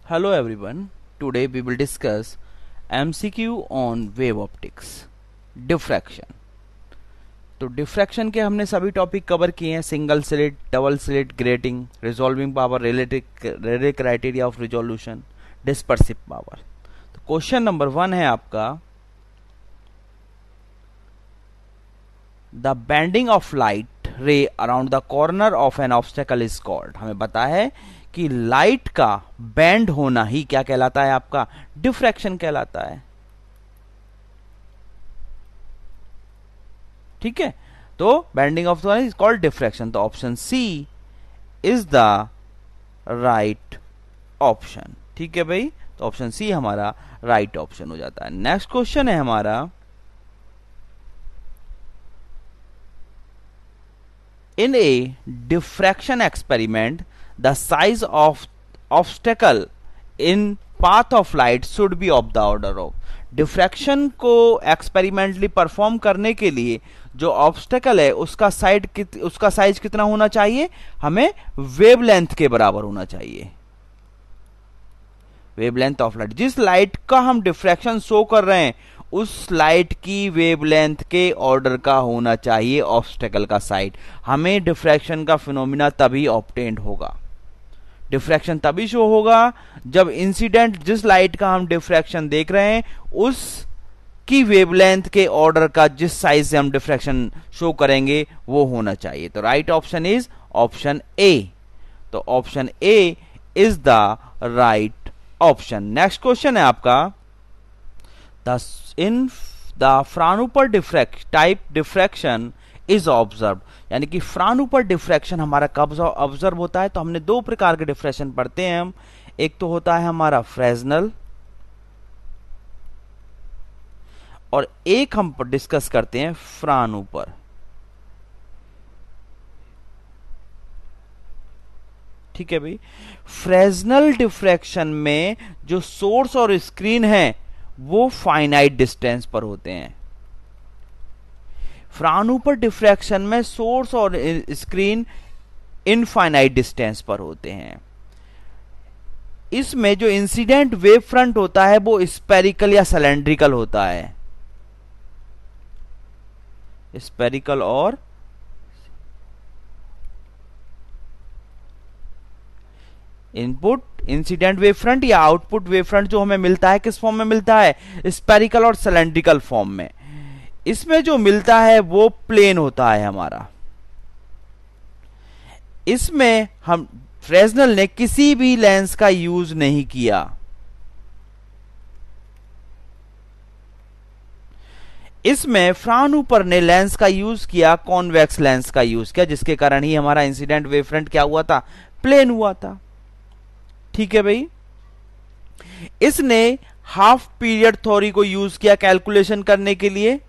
Hello everyone, today we will discuss MCQ on wave optics, diffraction। तो diffraction के हमने सभी टॉपिक कवर किए हैं, single slit, double slit, grating, resolving power, relative criteria of resolution, dispersive power. तो question number 1 है आपका, the bending of light रे around the corner of N obstacle is called. हमें पता है कि लाइट का बैंड होना ही क्या कहलाता है, आपका डिफ्रैक्शन कहलाता है। ठीक है, तो bending of the is called diffraction. तो option C is the right option. ठीक है भाई, तो ऑप्शन सी हमारा राइट ऑप्शन हो जाता है। नेक्स्ट क्वेश्चन है हमारा, in a diffraction experiment the size of obstacle in path of light should be of the order of। Diffraction को एक्सपेरिमेंटली परफॉर्म करने के लिए जो ऑब्स्टेकल है उसका साइज कितना होना चाहिए, हमें वेवलेंथ के बराबर होना चाहिए। वेवलेंथ ऑफ लाइट, जिस लाइट का हम डिफ्रैक्शन शो कर रहे हैं उस लाइट की वेवलेंथ के ऑर्डर का होना चाहिए ऑब्स्टेकल का साइज। हमें डिफ्रैक्शन का फिनोमिना तभी ऑब्टेन्ड होगा, डिफ्रैक्शन तभी शो होगा जब इंसिडेंट, जिस लाइट का हम डिफ्रैक्शन देख रहे हैं उस की वेवलेंथ के ऑर्डर का जिस साइज से हम डिफ्रैक्शन शो करेंगे वो होना चाहिए। तो right option is option A. तो option A is the right option. Next question है आपका, in the Fraunhofer type diffraction is observe. यानी कि फ्रानुपर डिफ्रैक्शन हमारा कब ऑब्जर्व होता है, तो हमने दो प्रकार के डिफ्रैक्शन पढ़ते हैं हम। एक तो होता है हमारा फ्रेस्नेल और एक हम डिस्कस करते हैं फ्रानुपर। ठीक है भाई, फ्रेस्नेल डिफ्रैक्शन में जो सोर्स और स्क्रीन है वो फाइनाइट डिस्टेंस पर होते हैं। फ्रानुपर डिफ्रैक्शन में सोर्स और स्क्रीन इनफाइनाइट डिस्टेंस पर होते हैं। इसमें जो इंसिडेंट वेव फ्रंट होता है वो स्पेरिकल या सिलेंड्रिकल होता है, स्पेरिकल और इनपुट इंसिडेंट वेव फ्रंट या आउटपुट वेव फ्रंट जो हमें मिलता है किस फॉर्म में मिलता है, स्पेरिकल और सिलेंड्रिकल फॉर्म में। इसमें जो मिलता है वो प्लेन होता है हमारा। इसमें हम फ्रेस्नेल ने किसी भी लेंस का यूज नहीं किया। इसमें फ्रानुपर ने लेंस का यूज किया, कॉन्वेक्स लेंस का यूज किया, जिसके कारण ही हमारा इंसिडेंट वेव फ्रंट क्या हुआ था, प्लेन हुआ था। ठीक है भाई, इसने हाफ पीरियड थ्योरी को यूज किया कैलकुलेशन करने के लिए।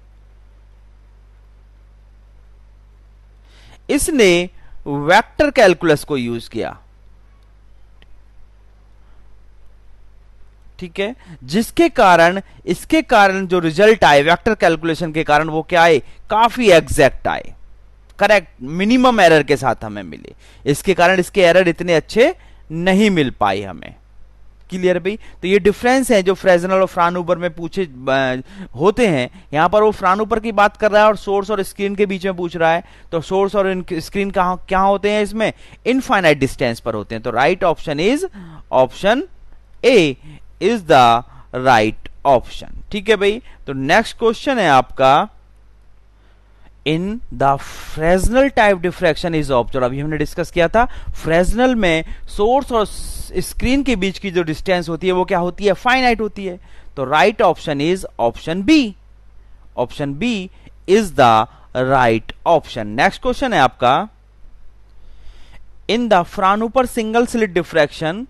इसने वेक्टर कैलकुलस को यूज किया। ठीक है, जिसके कारण इसके कारण जो रिजल्ट आए वेक्टर कैलकुलेशन के कारण वो क्या आए, काफी एग्जैक्ट आए, करेक्ट, मिनिमम एरर के साथ हमें मिले। इसके कारण इसके एरर इतने अच्छे नहीं मिल पाए हमें। क्लियर भाई, तो ये डिफरेंस है जो फ्रेस्नेल और फ्रानुपर में पूछे होते हैं। यहां पर वो फ्रानुपर की बात कर रहा है और सोर्स और स्क्रीन के बीच में पूछ रहा है। तो सोर्स और स्क्रीन क्या होते हैं, इसमें इनफाइनाइट डिस्टेंस पर होते हैं। तो right option is option A is the right option. ठीक है भाई, तो नेक्स्ट क्वेश्चन है आपका, in the Fresnel type diffraction is observe. अभी हमने डिस्कस किया था, फ्रेस्नेल में सोर्स और स्क्रीन के बीच की जो डिस्टेंस होती है वो क्या होती है, फाइनाइट होती है। तो right option is option B. Option B is the right option. Next question है आपका, in the Fraunhofer single slit diffraction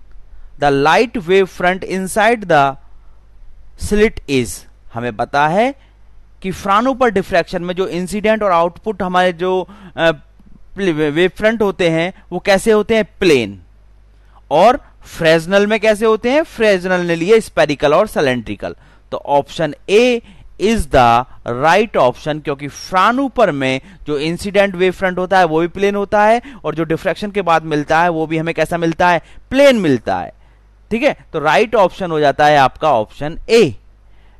the light wave front inside the slit is. हमें पता है कि फ्रानुपर डिफ्रैक्शन में जो इंसिडेंट और आउटपुट हमारे जो वेव फ्रंट होते हैं वो कैसे होते हैं, प्लेन। और फ्रेस्नेल में कैसे होते हैं, फ्रेस्नेल ने लिए स्पेरिकल और सिलेंड्रिकल। तो option A is the right option, क्योंकि फ्रानुपर में जो इंसिडेंट वेव फ्रंट होता है वो भी प्लेन होता है और जो डिफ्रैक्शन के बाद मिलता है वो भी हमें कैसा मिलता है, प्लेन मिलता है। ठीक है, तो राइट ऑप्शन हो जाता है आपका ऑप्शन ए।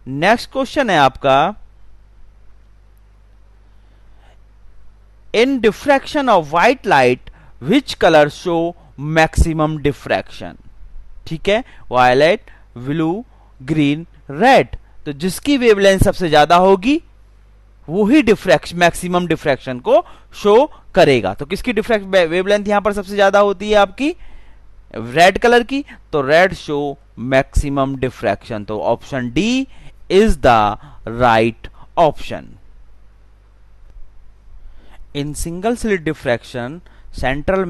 नेक्स्ट क्वेश्चन है आपका, in diffraction of white light which colour show maximum diffraction. ठीक है, वायलेट, ब्लू, ग्रीन, रेड। तो जिसकी वेवलेंथ सबसे ज्यादा होगी वो ही मैक्सिमम डिफ्रैक्शन को शो करेगा। तो किसकी वेवलेंथ यहां पर सबसे ज्यादा होती है आपकी रेड कलर की, तो रेड शो मैक्सिमम डिफ्रैक्शन। तो option D is the right option. In single slit diffraction central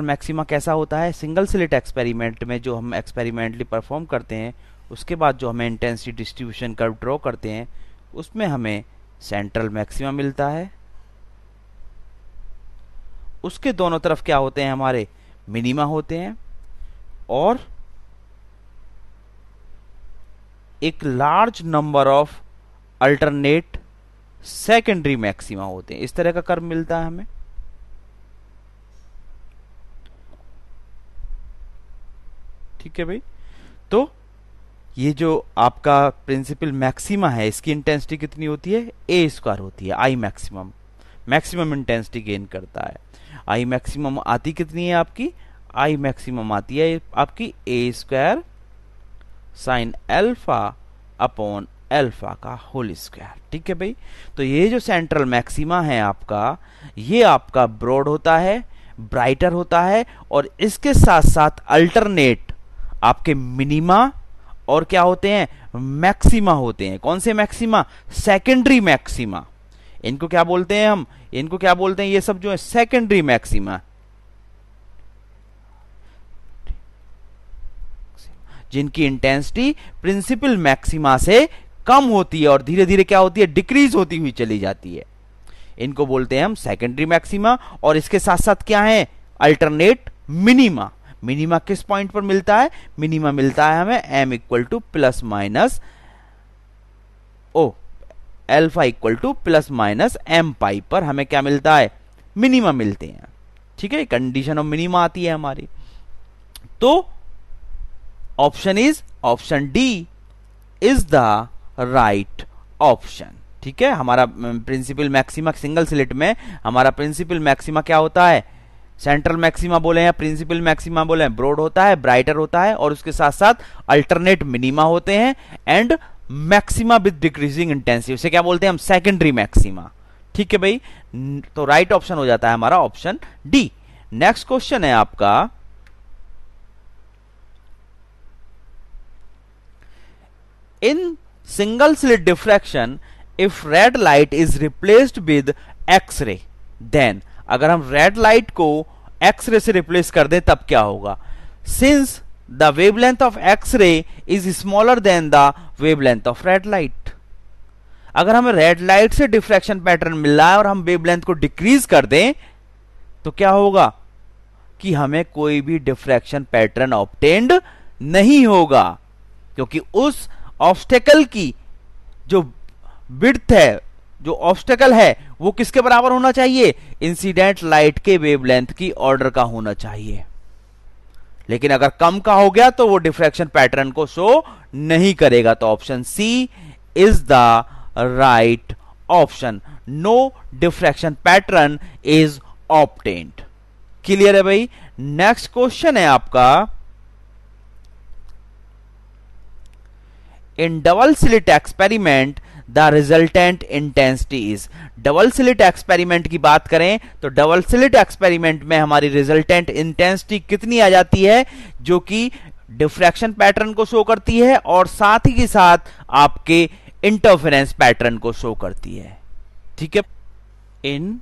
maxima कैसा होता है? सिंगल स्लिट एक्सपेरिमेंट में जो हम एक्सपेरिमेंटली परफॉर्म करते हैं उसके बाद जो हमें इंटेंसिटी डिस्ट्रीब्यूशन कर्व ड्रॉ करते हैं उसमें हमें सेंट्रल मैक्सिमा मिलता है। उसके दोनों तरफ क्या होते हैं? हमारे मिनिमा होते हैं और एक large number of alternate secondary maxima होते हैं। इस तरह का कर्व मिलता है हमें। ठीक है भाई, तो ये जो आपका प्रिंसिपल मैक्सिमा है इसकी इंटेंसिटी कितनी होती है? ए स्क्वायर होती है। आई मैक्सिमम इंटेंसिटी गेन करता है। आई मैक्सिमम आती कितनी है आपकी? आई मैक्सिमम आती है आपकी a square sine alpha upon alpha का होल स्क्वायर। ठीक है भाई, तो ये जो सेंट्रल मैक्सिमा है आपका, ये आपका ब्रॉड होता है, ब्राइटर होता है और इसके साथ साथ अल्टरनेट आपके मिनिमा और क्या होते हैं? मैक्सिमा होते हैं। कौन से मैक्सिमा? Secondary maxima. इनको क्या बोलते हैं हम? इनको क्या बोलते हैं? ये सब जो है सेकेंडरी मैक्सिमा, जिनकी इंटेंसिटी प्रिंसिपल मैक्सिमा से कम होती है और धीरे धीरे क्या होती है? डिक्रीज होती हुई चली जाती है। इनको बोलते हैं हम सेकेंडरी मैक्सिमा। और इसके साथ साथ क्या है? Alternate minima. मिनिमा किस पॉइंट पर मिलता है? मिनिमा मिलता है हमें m equal to plus minus alpha equal to plus minus M pi पर हमें क्या मिलता है? मिनिमा मिलते हैं। ठीक है, कंडीशन ऑफ मिनिमा आती है हमारी। तो option D is the right option. ठीक है, हमारा प्रिंसिपल मैक्सिमा सिंगल स्लिट में हमारा प्रिंसिपल मैक्सिमा क्या होता है? सेंट्रल मैक्सिमा बोले या प्रिंसिपल मैक्सिमा बोले, ब्रॉड होता है, ब्राइटर होता है और उसके साथ साथ अल्टरनेट मिनिमा होते हैं and maxima with decreasing intensity. उसे क्या बोलते हैं हम? Secondary maxima. ठीक है भाई, तो राइट ऑप्शन हो जाता है हमारा ऑप्शन डी। नेक्स्ट क्वेश्चन है आपका, in single slit diffraction if red light is replaced with X-ray then, अगर हम रेड लाइट को एक्स-रे से रिप्लेस कर दें तब क्या होगा? Since the wavelength of X-ray is smaller than the wavelength of red light. अगर हमें रेड लाइट से डिफ्रैक्शन पैटर्न मिल रहा है और हम वेवलेंथ को डिक्रीज कर दें तो क्या होगा? कि हमें कोई भी डिफ्रैक्शन पैटर्न ऑब्टेन्ड नहीं होगा, क्योंकि उस ऑब्स्टेकल की जो विड्थ है, जो ऑब्स्टेकल है, वो किसके बराबर होना चाहिए? इंसिडेंट लाइट के वेवलेंथ की ऑर्डर का होना चाहिए। लेकिन अगर कम का हो गया तो वो डिफ्रैक्शन पैटर्न को शो नहीं करेगा। तो option C is the right option. No diffraction pattern is obtained. Clear है भाई? नेक्स्ट क्वेश्चन है आपका, in double slit experiment the resultant intensity is. Double slit experiment की बात करें तो डबल स्लिट एक्सपेरिमेंट में हमारी रिजल्टेंट इंटेंसिटी कितनी आ जाती है? जो कि डिफ्रैक्शन पैटर्न को शो करती है और साथ ही के साथ आपके इंटरफेरेंस पैटर्न को शो करती है। ठीक है, in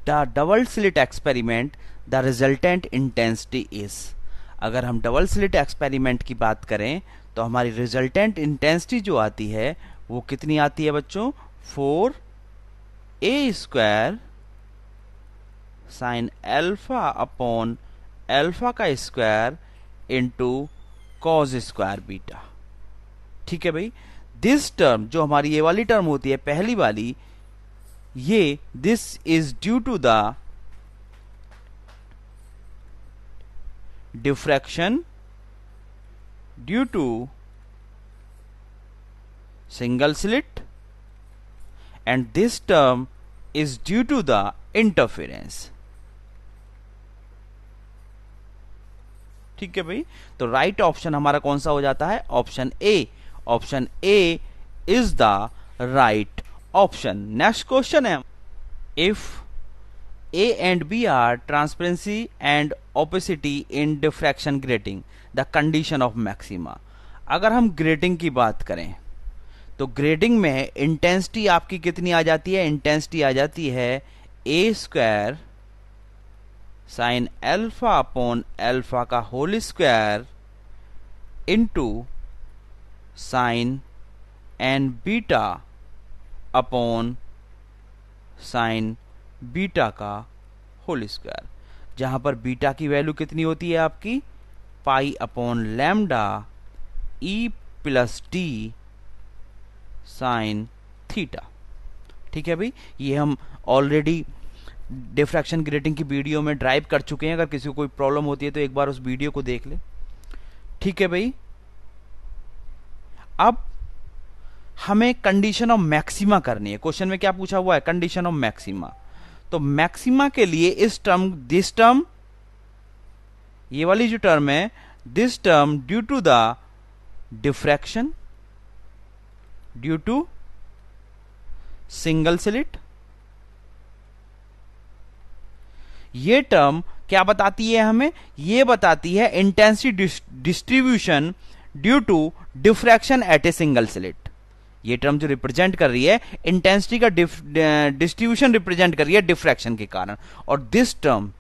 the double slit experiment the resultant intensity is. अगर हम डबल स्लिट एक्सपेरिमेंट की बात करें तो हमारी रिजल्टेंट इंटेंसिटी जो आती है वो कितनी आती है बच्चों? 4a square sine alpha upon alpha का square into cos square beta. ठीक है भाई, दिस टर्म जो हमारी ये वाली टर्म होती है पहली वाली, ये this is due to the diffraction due to single slit, and this term is due to the interference. ठीक है भाई, तो राइट ऑप्शन हमारा कौन सा हो जाता है? Option A. Option A is the right option. Next question है, if A and B are transparency and opacity in diffraction grating, the condition of maxima. अगर हम ग्रेटिंग की बात करें तो ग्रेटिंग में इंटेंसिटी आपकी कितनी आ जाती है? इंटेंसिटी आ जाती है a square sine alpha upon alpha का whole square into sine N beta upon sine beta का होल स्क्वायर, जहां पर बीटा की वैल्यू कितनी होती है आपकी? Pi upon lambda e plus d sine theta. ठीक है भाई, ये हम ऑलरेडी डिफ्रैक्शन ग्रेटिंग की वीडियो में ड्राइव कर चुके हैं. अगर किसी को कोई प्रॉब्लम होती है तो एक बार उस वीडियो को देख ले. ठीक है भाई, अब हमें कंडीशन ऑफ मैक्सिमा करनी है. क्वेश्चन में क्या पूछा हुआ है? Condition of maxima. तो मैक्सिमा के लिए इस टर्म, दिस टर्म, ये वाली जो टर्म है, this term due to the diffraction due to single slit, ये टर्म क्या बताती है हमें? ये बताती है intensity distribution due to diffraction at a single slit. ये टर्म जो रिप्रेजेंट कर रही है इंटेंसिटी का डिस्ट्रीब्यूशन रिप्रेजेंट कर रही है डिफ्रैक्शन के कारण, और this term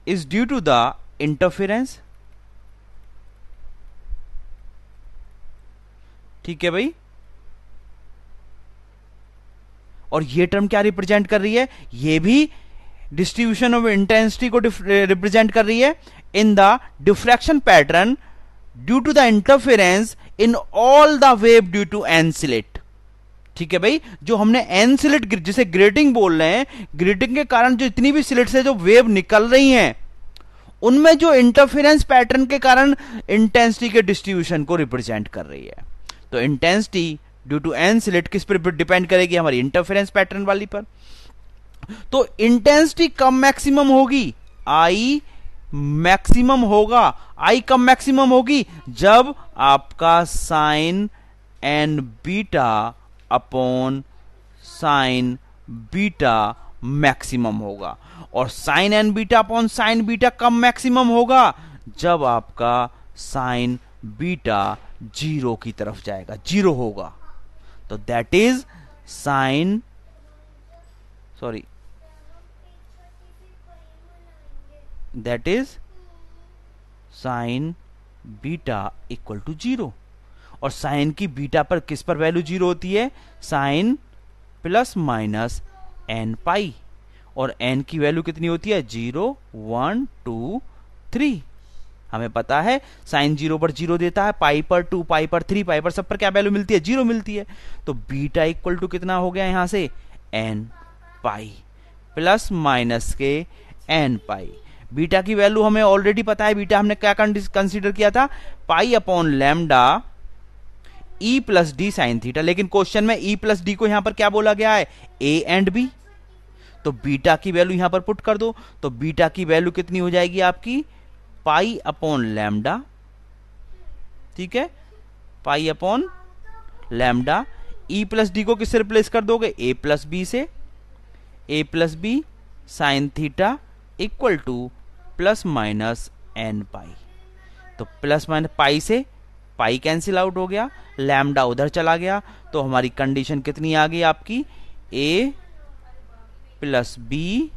is due to the interference. ठीक है भाई, और ये टर्म क्या रिप्रेजेंट कर रही है? ये भी डिस्ट्रीब्यूशन ऑफ इंटेंसिटी को रिप्रेजेंट कर रही है in the diffraction pattern due to the interference in all the wave due to N slit. ठीक है भाई, जो हमने एन स्लिट जिसे ग्रेटिंग बोल रहे हैं, ग्रेटिंग के कारण जो इतनी भी स्लिट से जो वेव निकल रही हैं, उनमें जो इंटरफेरेंस पैटर्न के कारण इंटेंसिटी के डिस्ट्रीब्यूशन को रिप्रेजेंट कर रही है. तो intensity due to N slit किस पर डिपेंड करेगी? हमारी इंटरफेरेंस पैटर्न वाली पर. तो इंटेंसिटी कम मैक्सिमम होगी, आई मैक्सिमम होगा. आई कब मैक्सिमम होगी? जब आपका sine N beta upon sine beta maximum होगा. और sine N beta upon sine beta कब मैक्सिमम होगा? जब आपका साइन बीटा जीरो की तरफ जाएगा, जीरो होगा. तो that is sine, sorry, that is sine beta equal to zero. और साइन की बीटा पर किस पर वैल्यू जीरो होती है? Sine plus minus N pi, और एन की वैल्यू कितनी होती है? 0 1 2 3. हमें पता है साइन जीरो पर जीरो देता है, पाई पर 2, पाई पर 3, पाई पर सब पर क्या वैल्यू मिलती है? जीरो मिलती है. तो बीटा इक्वल टू कितना हो गया यहां से? एन पाई प्लस माइनस के एन पाई. बीटा की वैल्यू हमें ऑलरेडी पता है. बीटा हमने क्या कंसीडर किया था? पाई upon lambda e plus d sine theta. लेकिन क्वेश्चन में ई प्लस डी को यहां पर क्या बोला गया है? A and B. तो बीटा की वैल्यू यहां पर पुट कर दो. तो बीटा की वैल्यू कितनी हो जाएगी आपकी? Pi upon lambda. ठीक है, pi upon lambda. E plus d को किससे रिप्लेस कर दोगे? ए प्लस बी से. A plus b sine theta equal to plus minus N pi. तो प्लस माइनस पाई से पाई कैंसिल आउट हो गया, लैम्डा उधर चला गया. तो हमारी कंडीशन कितनी आ गई आपकी? A plus b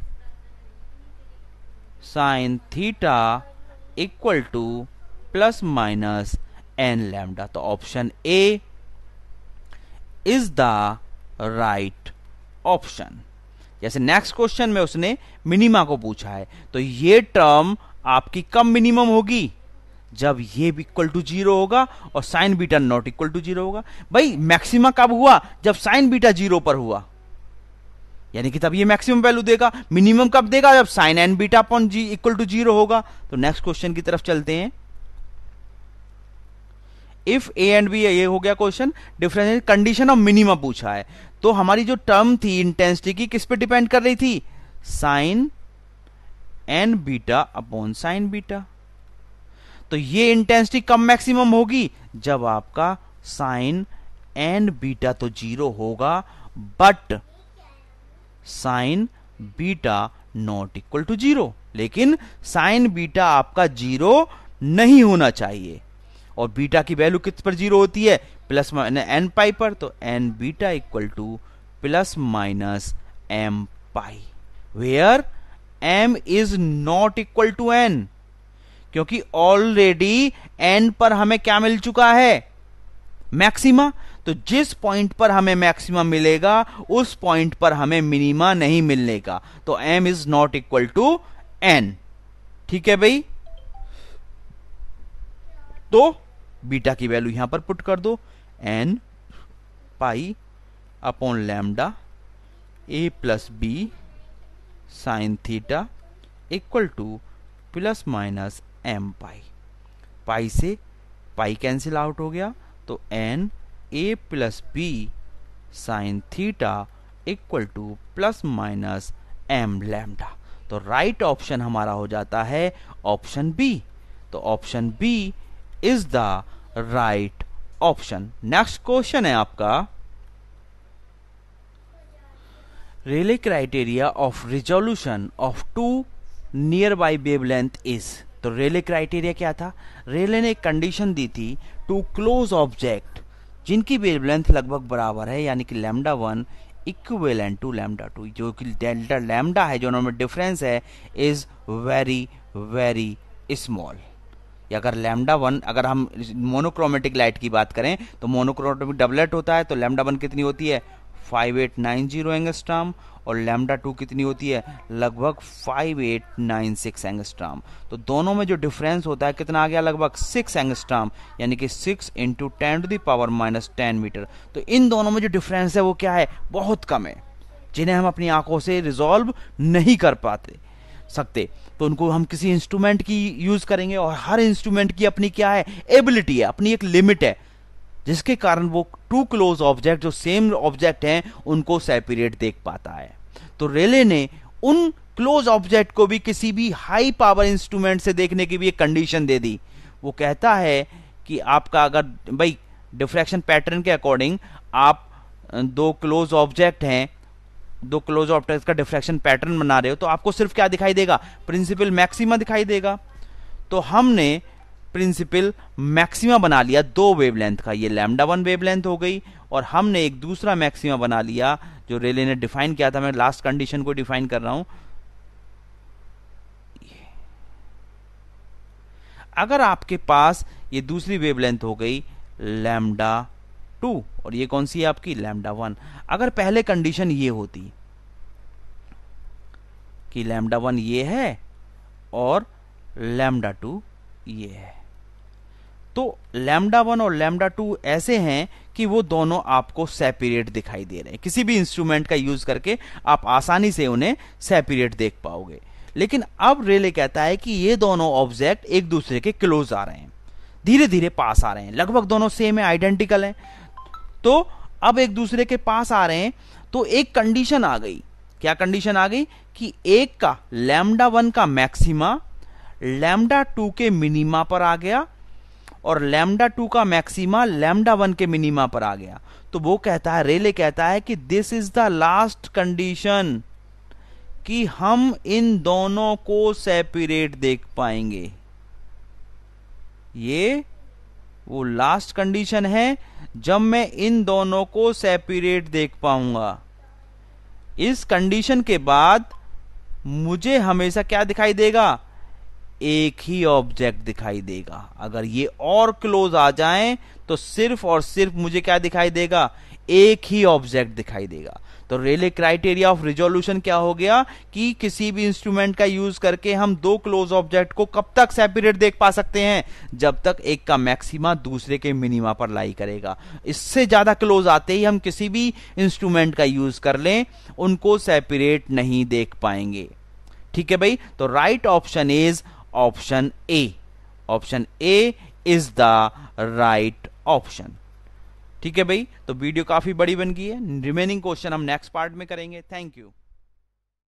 sine theta equal to plus minus n lambda. तो option A is the right option. जैसे नेक्स्ट क्वेश्चन में उसने मिनिमा को पूछा है, तो ये टर्म आपकी कब मिनिमम होगी? जब ये इक्वल टू जीरो होगा और sine beta not equal to zero होगा. भाई मैक्सिमा कब हुआ? जब साइन बीटा जीरो पर हुआ. यानी कि तब ये मैक्सिमम वैल्यू देगा। मिनिमम कब देगा? जब sine N beta upon G equal to 0 होगा। तो नेक्स्ट क्वेश्चन की तरफ चलते हैं। इफ ए एंड बी, ये हो गया question. Differential condition of minimum पूछा है। तो हमारी जो टर्म थी इंटेंसिटी की, किस पे डिपेंड कर रही थी? Sine N beta upon sine beta. तो ये इंटेंसिटी कब मैक्सिमम होगी? जब आपका साइन एन बीटा तो 0 होगा, but sine beta not equal to 0। लेकिन साइन बीटा आपका 0 नहीं होना चाहिए। और बीटा की वैल्यू किस पर 0 होती है? प्लस माइनस एन पाई पर। तो N beta equal to plus minus M pi, where M is not equal to N, क्योंकि ऑलरेडी एन पर हमें क्या मिल चुका है? मैक्सिमा। तो जिस पॉइंट पर हमें मैक्सिमा मिलेगा उस पॉइंट पर हमें मिनिमा नहीं मिलने का। तो M is not equal to N. ठीक है भाई। तो बीटा की वैल्यू यहां पर पुट कर दो, n pi upon lambda a plus b sine theta equal to plus minus M pi. Pi से पाई कैंसिल आउट हो गया, तो n a plus b sine theta equal to plus minus m lambda. तो right option हमारा हो जाता है option B. तो option B is the right option. Next question है आपका, Rayleigh criteria of resolution of two nearby wavelength is. तो रेले criteria क्या था? रेले ने एक कंडीशन दी थी, टू क्लोज ऑब्जेक्ट जिनकी वेवलेंथ लगभग बराबर है, यानी कि लैम्डा 1 इक्विवेलेंट टू लैम्डा 2, जो कि डेल्टा लैम्डा है, जो उनमें डिफरेंस है, इज वेरी वेरी स्मॉल। अगर लैम्डा 1, अगर हम मोनोक्रोमेटिक लाइट की बात करें तो मोनोक्रोमेटिक डबलेट होता है, तो लैम्डा 1 कितनी होती है? 5890 एंगस्ट्रॉम, और लैम्डा 2 कितनी होती है? लगभग 5896 एंगस्ट्रॉम। तो दोनों में जो डिफरेंस होता है कितना आ गया? लगभग 6 एंगस्ट्रॉम, यानी कि 6 इंटू 10⁻⁻10 मीटर। तो इन दोनों में जो डिफरेंस है वो क्या है? बहुत कम है, जिन्हें हम अपनी आंखों से रिजॉल्व नहीं कर पाते सकते। तो उनको हम किसी इंस्ट्रूमेंट की यूज करेंगे, और हर इंस्ट्रूमेंट की अपनी क्या है? एबिलिटी है, अपनी एक लिमिट है, जिसके कारण वो टू क्लोज ऑब्जेक्ट जो सेम ऑब्जेक्ट हैं उनको सेपरेट देख पाता है। तो रेले ने उन क्लोज ऑब्जेक्ट को भी किसी भी हाई पावर इंस्ट्रूमेंट से देखने की भी एक कंडीशन दे दी। वो कहता है कि आपका अगर भाई डिफ्रैक्शन पैटर्न के अकॉर्डिंग आप दो क्लोज ऑब्जेक्ट हैं, दो क्लोज ऑब्जेक्ट का डिफ्रैक्शन पैटर्न बना रहे हो, तो आपको सिर्फ क्या दिखाई देगा? प्रिंसिपल मैक्सिमा दिखाई देगा। तो हमने प्रिंसिपल मैक्सिमा बना लिया दो वेवलेंथ का, ये लैम्डा 1 वेवलेंथ हो गई, और हमने एक दूसरा मैक्सिमा बना लिया जो रेले ने डिफाइन किया था। मैं लास्ट कंडीशन को डिफाइन कर रहा हूं। अगर आपके पास ये दूसरी वेवलेंथ हो गई लैम्डा 2 और ये कौन सी है आपकी? लैम्डा 1। अगर पहले कंडीशन ये होती कि लैम्डा 1 ये है और लैम्डा 2 ये है, तो लैम्डा 1 और लैम्डा 2 ऐसे हैं कि वो दोनों आपको सेपरेट दिखाई दे रहे हैं। किसी भी इंस्ट्रूमेंट का यूज करके आप आसानी से उन्हें सेपरेट देख पाओगे। लेकिन अब रेले कहता है कि ये दोनों ऑब्जेक्ट एक दूसरे के क्लोज आ रहे हैं, धीरे धीरे पास आ रहे हैं, लगभग दोनों सेम है, आइडेंटिकल हैं। तो अब एक दूसरे के पास आ रहे हैं, तो एक कंडीशन आ गई। क्या कंडीशन आ गई? कि एक का लैम्डा 1 का मैक्सिमा लैम्डा 2 के मिनिमा पर आ गया, और लैम्डा 2 का मैक्सिमा लैम्डा 1 के मिनिमा पर आ गया। तो वो कहता है, रेले कहता है कि this is the last condition, कि हम इन दोनों को सेपरेट देख पाएंगे। ये वो लास्ट कंडीशन है जब मैं इन दोनों को सेपरेट देख पाऊंगा। इस कंडीशन के बाद मुझे हमेशा क्या दिखाई देगा? एक ही ऑब्जेक्ट दिखाई देगा। अगर ये और क्लोज आ जाएं तो सिर्फ और सिर्फ मुझे क्या दिखाई देगा? एक ही ऑब्जेक्ट दिखाई देगा। तो रेले क्राइटेरिया ऑफ रिजोल्यूशन क्या हो गया कि किसी भी इंस्ट्रूमेंट का यूज करके हम दो क्लोज ऑब्जेक्ट को कब तक सेपरेट देख पा सकते हैं, जब तक एक का मैक्सिमा दूसरे के मिनिमा पर लाई करेगा। इससे ज्यादा क्लोज आते ही हम किसी भी इंस्ट्रूमेंट का यूज कर लें, उनको सेपरेट नहीं देख पाएंगे। ठीक है भाई, तो right option is option A. Option A is the right option. ठीक है भाई, तो वीडियो काफी बड़ी बन गई है। रिमेनिंग क्वेश्चन हम नेक्स्ट पार्ट में करेंगे। Thank you.